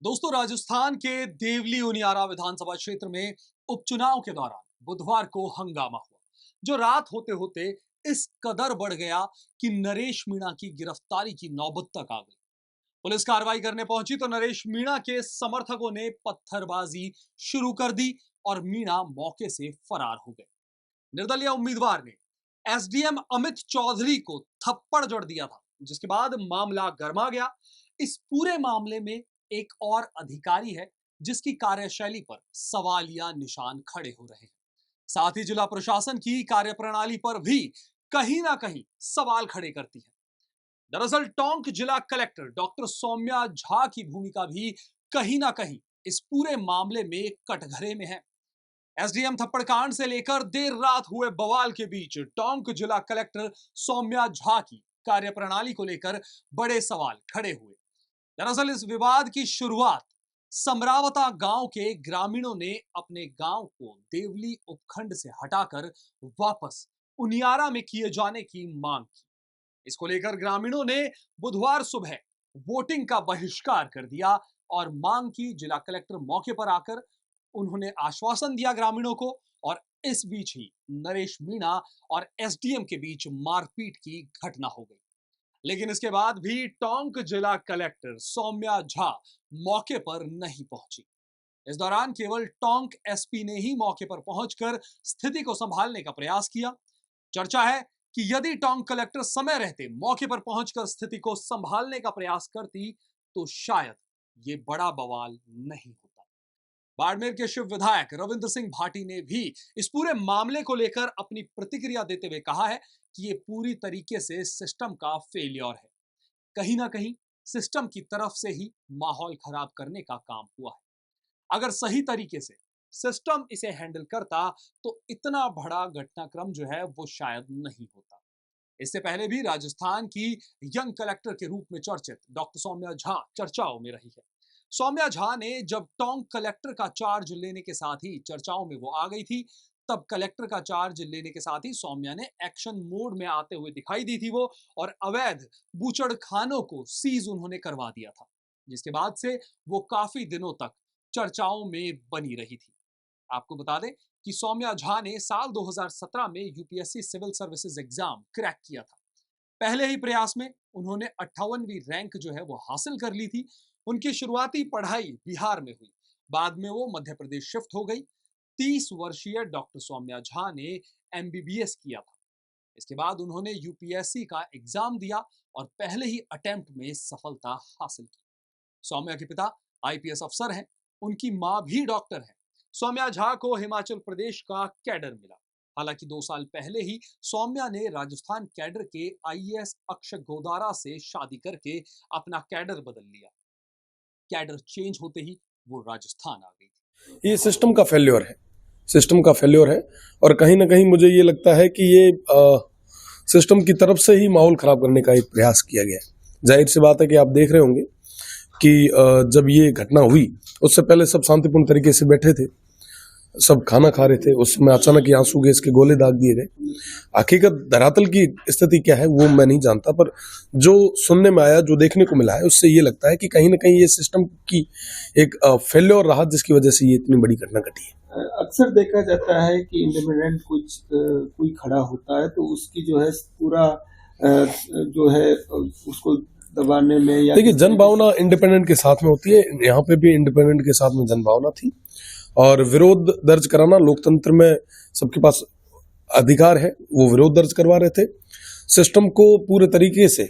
दोस्तों, राजस्थान के देवली उनियारा विधानसभा क्षेत्र में उपचुनाव के दौरान बुधवार को हंगामा हुआ, जो रात होते होते इस कदर बढ़ गया कि नरेश मीणा की गिरफ्तारी की नौबत तक आ गई। पुलिस कार्रवाई करने पहुंची तो नरेश मीणा के समर्थकों ने पत्थरबाजी शुरू कर दी और मीणा मौके से फरार हो गए। निर्दलीय उम्मीदवार ने एसडीएम अमित चौधरी को थप्पड़ जड़ दिया था, जिसके बाद मामला गर्मा गया। इस पूरे मामले में एक और अधिकारी है जिसकी कार्यशैली पर सवालिया निशान खड़े हो रहे हैं। साथ ही जिला प्रशासन की कार्यप्रणाली पर भी कहीं ना कहीं सवाल खड़े करती है। दरअसल टोंक जिला कलेक्टर डॉक्टर सौम्या झा की भूमिका भी कहीं ना कहीं इस पूरे मामले में कटघरे में है। एसडीएम थप्पड़ कांड से लेकर देर रात हुए बवाल के बीच टोंक जिला कलेक्टर सौम्या झा की कार्यप्रणाली को लेकर बड़े सवाल खड़े हुए। दरअसल इस विवाद की शुरुआत समरावता गांव के ग्रामीणों ने अपने गांव को देवली उपखंड से हटाकर वापस उनियारा में किए जाने की मांग की। इसको लेकर ग्रामीणों ने बुधवार सुबह वोटिंग का बहिष्कार कर दिया और मांग की। जिला कलेक्टर मौके पर आकर उन्होंने आश्वासन दिया ग्रामीणों को, और इस बीच ही नरेश मीणा और एसडीएम के बीच मारपीट की घटना हो गई। लेकिन इसके बाद भी टोंक जिला कलेक्टर सौम्या झा मौके पर नहीं पहुंची। इस दौरान केवल टोंक एसपी ने ही मौके पर पहुंचकर स्थिति को संभालने का प्रयास किया। चर्चा है कि यदि टोंक कलेक्टर समय रहते मौके पर पहुंचकर स्थिति को संभालने का प्रयास करती तो शायद ये बड़ा बवाल नहीं होता। बाड़मेर के शिव विधायक रविंद्र सिंह भाटी ने भी इस पूरे मामले को लेकर अपनी प्रतिक्रिया देते हुए कहा है कि ये पूरी तरीके से सिस्टम का फेलियर है। कहीं ना कहीं सिस्टम की तरफ से ही माहौल खराब करने का काम हुआ है। अगर सही तरीके से सिस्टम इसे हैंडल करता तो इतना बड़ा घटनाक्रम जो है वो शायद नहीं होता। इससे पहले भी राजस्थान की यंग कलेक्टर के रूप में चर्चित डॉक्टर सौम्या झा चर्चाओं में रही है। सौम्या झा ने जब टोंक कलेक्टर का चार्ज लेने के साथ ही चर्चाओं में वो आ गई थी, तब कलेक्टर का चार्ज लेने के साथ ही सौम्या ने एक्शन मोड में आते हुए दिखाई दी थी वो, और अवैध बूचड़खानों को सीज उन्होंने करवा दिया था, जिसके बाद से वो काफी दिनों तक चर्चाओं में बनी रही थी। आपको बता दें कि सौम्या झा ने साल 2017 में UPSC civil services exam crack किया था। पहले ही प्रयास में उन्होंने 58वीं रैंक जो है वो हासिल कर ली थी। उनकी शुरुआती पढ़ाई बिहार में हुई, बाद में वो मध्य प्रदेश शिफ्ट हो गई। 30 वर्षीय डॉक्टर सौम्या झा ने एमबीबीएस किया था। इसके बाद उन्होंने यूपीएससी का एग्जाम दिया और पहले ही अटेम्प्ट में सफलता हासिल की। सौम्या के पिता आईपीएस अफसर हैं, उनकी मां भी डॉक्टर है। सौम्या झा को हिमाचल प्रदेश का कैडर मिला। हालांकि 2 साल पहले ही सौम्या ने राजस्थान कैडर के आईएएस अक्षय गोदारा से शादी करके अपना कैडर बदल लिया। कैडर चेंज होते ही वो राजस्थान आ गई थी। ये सिस्टम का फेल्योर है और कहीं ना कहीं मुझे ये लगता है कि ये सिस्टम की तरफ से ही माहौल खराब करने का एक प्रयास किया गया है। जाहिर सी बात है कि आप देख रहे होंगे कि जब ये घटना हुई उससे पहले सब शांतिपूर्ण तरीके से बैठे थे, सब खाना खा रहे थे। उस समय अचानक ही आंसू गैस के गोले दाग दिए गए। हकीकत धरातल की स्थिति क्या है वो मैं नहीं जानता, पर जो सुनने में आया, जो देखने को मिला है, उससे ये लगता है कि कहीं ना कहीं ये सिस्टम की एक फेल्योर रहा, जिसकी वजह से ये इतनी बड़ी घटना घटी है। अक्सर देखा जाता है कि इंडिपेंडेंट कोई खड़ा होता है तो उसकी जो है पूरा जो है उसको दबाने में, या देखिए, जनभावना इंडिपेंडेंट के साथ में होती है। यहाँ पे भी इंडिपेंडेंट के साथ में जनभावना थी और विरोध दर्ज कराना लोकतंत्र में सबके पास अधिकार है। वो विरोध दर्ज करवा रहे थे। सिस्टम को पूरे तरीके से